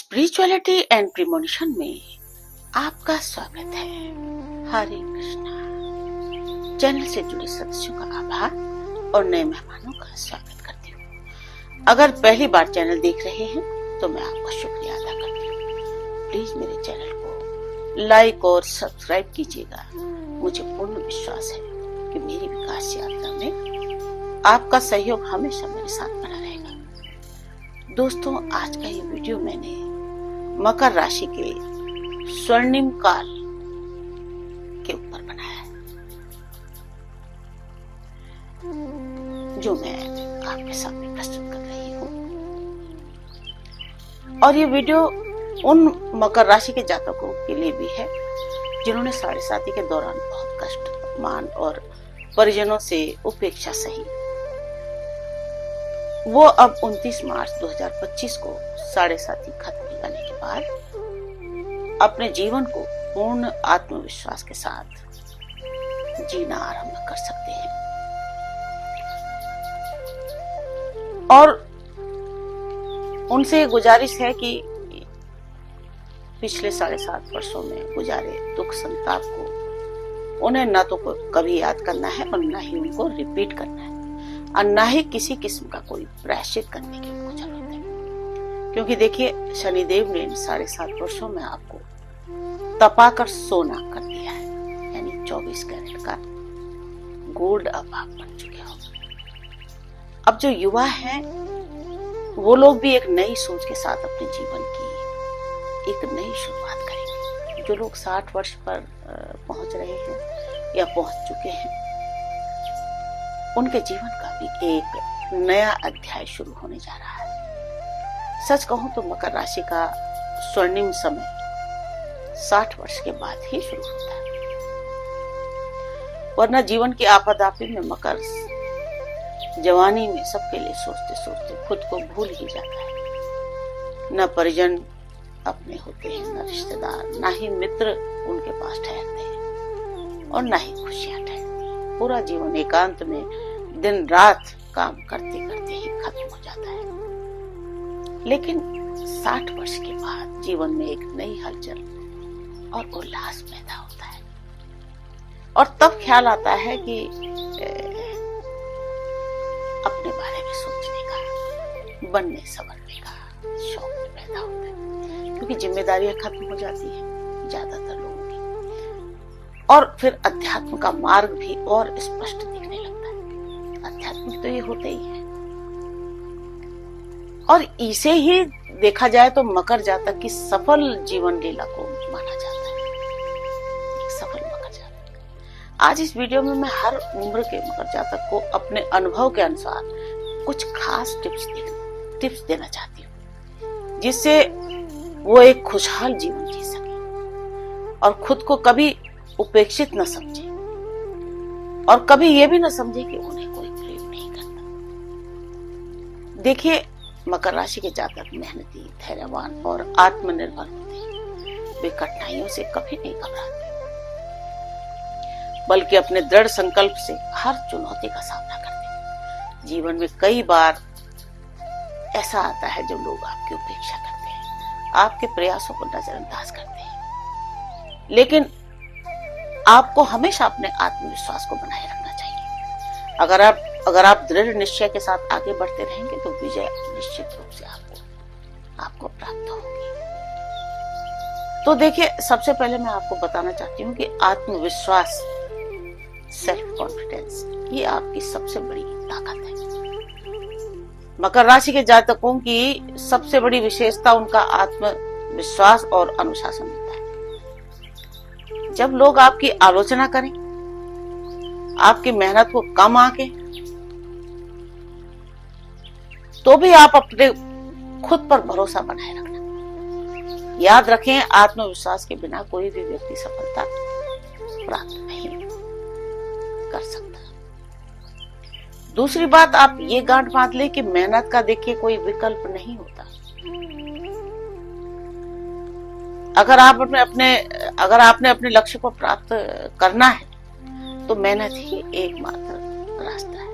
Spirituality and premonition में आपका स्वागत है। हरे कृष्णा। चैनल से जुड़े सदस्यों का आभार और नए मेहमानों का स्वागत करती हूँ। अगर पहली बार चैनल देख रहे हैं तो मैं आपका शुक्रिया अदा करती हूँ। प्लीज मेरे चैनल को लाइक और सब्सक्राइब कीजिएगा। मुझे पूर्ण विश्वास है कि मेरी विकास यात्रा में आपका सहयोग हमेशा मेरे साथ बना रहेगा। दोस्तों, आज का ये वीडियो मैंने मकर राशि के स्वर्णिम काल के ऊपर बनाया है, जो मैं आपके सामने प्रस्तुत कर रही हूँ। और ये वीडियो उन मकर राशि के जातकों के लिए भी है जिन्होंने साढ़े साथी के दौरान बहुत कष्ट, अपमान और परिजनों से उपेक्षा सही। वो अब 29 मार्च 2025 को साढ़े साथी खत्म हो जाने के बाद अपने जीवन को पूर्ण आत्मविश्वास के साथ जीना आरंभ कर सकते हैं। और उनसे गुजारिश है कि पिछले 7.5 वर्षों में गुजारे दुख संताप को उन्हें न तो कभी याद करना है और न ही उनको रिपीट करना है और न ही किसी किस्म का कोई प्रायश्चित करने की उनको जरूरत है। क्योंकि देखिए, शनिदेव ने इन 7.5 वर्षों में आपको तपाकर सोना कर दिया है, यानी 24 कैरेट का गोल्ड अब आप बन चुके हो। अब जो युवा हैं वो लोग भी एक नई सोच के साथ अपने जीवन की एक नई शुरुआत करेंगे। जो लोग 60 वर्ष पर पहुंच रहे हैं या पहुंच चुके हैं, उनके जीवन का भी एक नया अध्याय शुरू होने जा रहा है। सच कहूं तो मकर राशि का स्वर्णिम समय 60 वर्ष के बाद ही शुरू होता है, वरना जीवन की आपाधापी में मकर जवानी में सबके लिए सोचते सोचते खुद को भूल ही जाता है। न परिजन अपने होते हैं, न रिश्तेदार, न ही मित्र उनके पास ठहरते हैं और न ही खुशियां ठहरती। पूरा जीवन एकांत में दिन रात काम करते करते ही खत्म हो जाता है। लेकिन 60 वर्ष के बाद जीवन में एक नई हलचल और उल्लास पैदा होता है और तब ख्याल आता है कि अपने बारे में सोचने का, बनने संवरने का शौक भी पैदा होता है। क्योंकि जिम्मेदारियां खत्म हो जाती हैं ज्यादातर लोगों की, और फिर अध्यात्म का मार्ग भी और स्पष्ट दिखने लगता है। अध्यात्म तो ये होते ही है। और इसे ही देखा जाए तो मकर जातक की सफल जीवन लीला को माना जाता है, एक सफल मकर जातक। आज इस वीडियो में मैं हर उम्र के मकर जातक को अपने अनुभव के अनुसार कुछ खास टिप्स देना चाहती हूँ, जिससे वो एक खुशहाल जीवन जी सके और खुद को कभी उपेक्षित न समझे और कभी ये भी न समझे कि उन्हें कोई प्रेम नहीं करता। देखिए, मकर राशि के जातक मेहनती, धैर्यवान और आत्मनिर्भर होते हैं। वे कठिनाइयों से कभी नहीं घबराते, बल्कि अपने दृढ़ संकल्प से हर चुनौती का सामना करते हैं। जीवन में कई बार ऐसा आता है जब लोग आपकी उपेक्षा करते हैं, आपके प्रयासों को नजरअंदाज करते हैं, लेकिन आपको हमेशा अपने आत्मविश्वास को बनाए रखना चाहिए। अगर आप दृढ़ निश्चय के साथ आगे बढ़ते रहेंगे तो विजय निश्चित रूप से आपको प्राप्त होगी। तो देखिए, सबसे पहले मैं आपको बताना चाहती हूँ कि आत्मविश्वास, सेल्फ कॉन्फिडेंस, ये आपकी सबसे बड़ी ताकत है। मकर राशि के जातकों की सबसे बड़ी विशेषता उनका आत्मविश्वास और अनुशासन होता है। जब लोग आपकी आलोचना करें, आपकी मेहनत को कम आंके, तो भी आप अपने खुद पर भरोसा बनाए रखना। याद रखें, आत्मविश्वास के बिना कोई भी व्यक्ति सफलता प्राप्त नहीं कर सकता। दूसरी बात, आप ये गांठ बांध लें कि मेहनत का देखिए कोई विकल्प नहीं होता। अगर आपने अपने लक्ष्य को प्राप्त करना है तो मेहनत ही एकमात्र रास्ता है।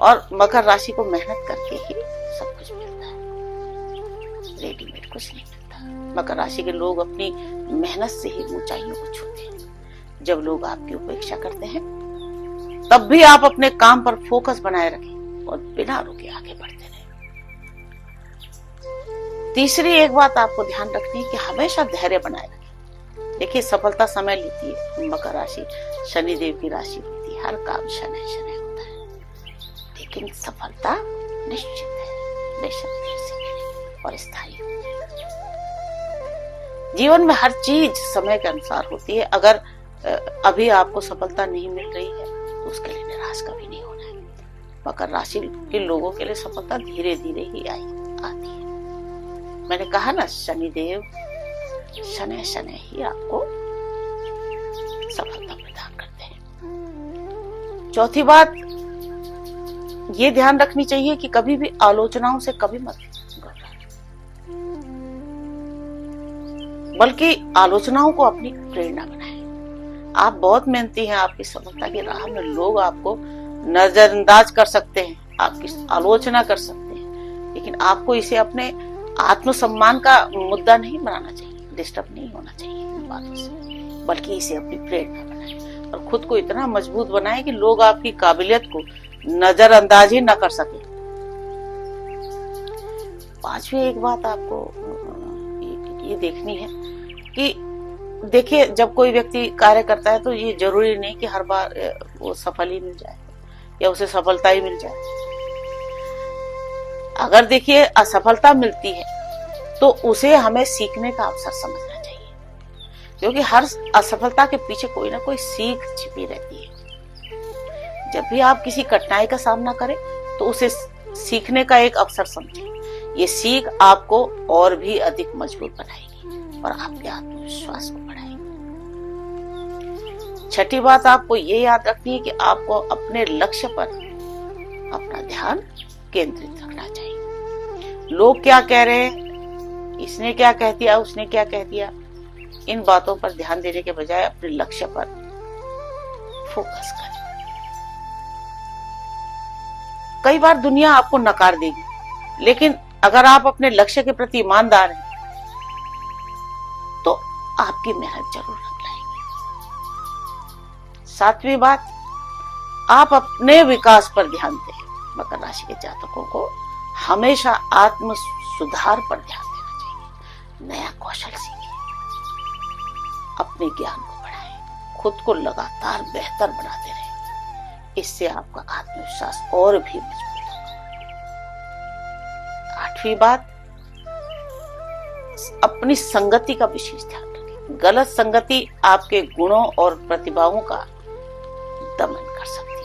और मकर राशि को मेहनत करके ही सब कुछ मिलता है। रेडीमेड कुछ नहीं मिलता। मकर राशि के लोग अपनी मेहनत से ही ऊंचाइयों को छूते हैं। जब लोग आपकी उपेक्षा करते हैं तब भी आप अपने काम पर फोकस बनाए रखें और बिना रुके आगे बढ़ते रहें। तीसरी एक बात आपको ध्यान रखनी है कि हमेशा धैर्य बनाए रखें। देखिए, सफलता समय लेती है। मकर राशि शनिदेव की राशि होती है, हर काम शनै शनै होता है, लेकिन सफलता निश्चित है, बेशक देर से मिले और स्थायी। जीवन में हर चीज समय के अनुसार होती है। अगर अभी आपको सफलता नहीं मिल रही है तो उसके लिए निराश कभी नहीं होना है। मकर राशि के लोगों के लिए सफलता धीरे धीरे ही आती है। मैंने कहा ना, शनिदेव शनै शनै ही आपको सफलता प्रदान करते हैं। चौथी बात ये ध्यान रखनी चाहिए कि कभी भी आलोचनाओं से कभी मत घबराएं, बल्कि आलोचनाओं को अपनी प्रेरणा बनाएं। आप बहुत मेहनती हैं, आपकी सफलता की राह में लोग आपको नजरअंदाज कर सकते हैं, आपकी आलोचना कर सकते हैं, लेकिन आपको इसे अपने आत्मसम्मान का मुद्दा नहीं बनाना चाहिए, डिस्टर्ब नहीं होना चाहिए इन बातों से, बल्कि इसे अपनी प्रेरणा बनाएं और खुद को इतना मजबूत बनाएं कि लोग आपकी काबिलियत को नजरअंदाज ही न कर सके। पांचवी एक बात आपको ये देखनी है कि देखिए, जब कोई व्यक्ति कार्य करता है तो ये जरूरी नहीं कि हर बार वो सफल ही मिल जाए या उसे सफलता ही मिल जाए। अगर देखिए असफलता मिलती है तो उसे हमें सीखने का अवसर समझना चाहिए, क्योंकि हर असफलता के पीछे कोई ना कोई सीख छिपी रहती है। जब भी आप किसी कठिनाई का सामना करें तो उसे सीखने का एक अवसर समझें। ये सीख आपको और भी अधिक मजबूत बनाएगी और आपके आत्मविश्वास को बढ़ाएगी। छठी बात आपको ये याद रखनी है कि आपको अपने लक्ष्य पर अपना ध्यान केंद्रित रखना चाहिए। लोग क्या कह रहे हैं, इसने क्या कह दिया, उसने क्या कह दिया, इन बातों पर ध्यान देने के बजाय अपने लक्ष्य पर फोकस करें। कई बार दुनिया आपको नकार देगी, लेकिन अगर आप अपने लक्ष्य के प्रति ईमानदार हैं तो आपकी मेहनत जरूर रंग लाएगी। सातवीं बात, आप अपने विकास पर ध्यान दें। मकर राशि के जातकों को हमेशा आत्म सुधार पर ध्यान देना चाहिए। नया कौशल सीखें, अपने ज्ञान को बढ़ाएं, खुद को लगातार बेहतर बनाते रहें। इससे आपका आत्मविश्वास और भी मजबूत होगा। आठवीं बात, अपनी संगति का विशेष ध्यान रखें। गलत संगति आपके गुणों और प्रतिभाओं का दमन कर सकती है।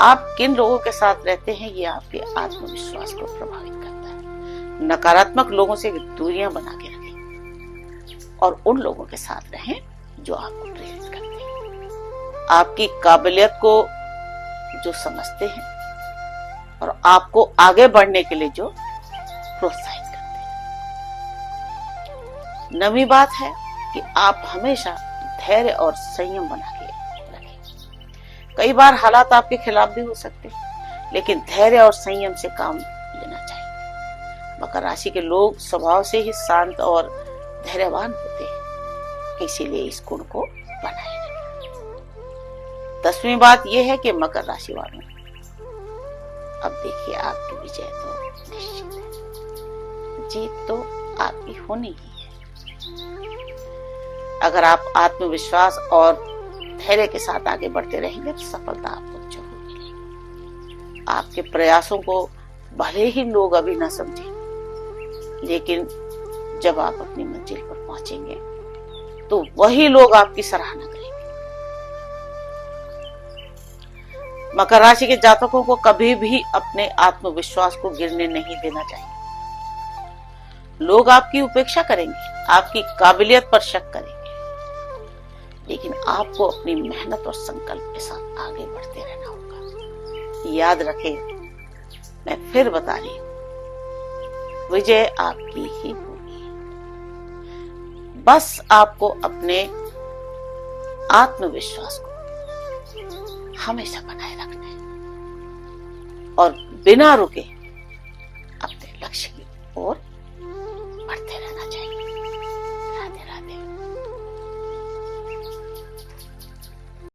आप किन लोगों के साथ रहते हैं ये आपके आत्मविश्वास को प्रभावित करता है। नकारात्मक लोगों से दूरियां बना के रखें और उन लोगों के साथ रहें जो आपको प्रेरित करते हैं, आपकी काबिलियत को जो समझते हैं और आपको आगे बढ़ने के लिए जो प्रोत्साहित करते हैं। नवीं बात है कि आप हमेशा धैर्य और संयम बना के रखें। कई बार हालात आपके खिलाफ भी हो सकते हैं, लेकिन धैर्य और संयम से काम लेना चाहिए। मकर राशि के लोग स्वभाव से ही शांत और धैर्यवान होते हैं, इसीलिए इस गुण को बनाए रखें। 10वीं बात यह है कि मकर राशि वालों, अब देखिए आपकी विजय तो निश्चित है, जीत तो आपकी होनी ही है। अगर आप आत्मविश्वास और धैर्य के साथ आगे बढ़ते रहेंगे तो सफलता आपको जरूर मिलेगी। आपके प्रयासों को भले ही लोग अभी ना समझें, लेकिन जब आप अपनी मंजिल पर पहुंचेंगे तो वही लोग आपकी सराहना करेंगे। मकर राशि के जातकों को कभी भी अपने आत्मविश्वास को गिरने नहीं देना चाहिए। लोग आपकी उपेक्षा करेंगे, आपकी काबिलियत पर शक करेंगे, लेकिन आपको अपनी मेहनत और संकल्प के साथ आगे बढ़ते रहना होगा। याद रखें, मैं फिर बता रही हूं, विजय आपकी ही होगी। बस आपको अपने आत्मविश्वास को हमेशा बनाए रखना है और बिना रुके अपने लक्ष्य की और बढ़ते रहना चाहिए।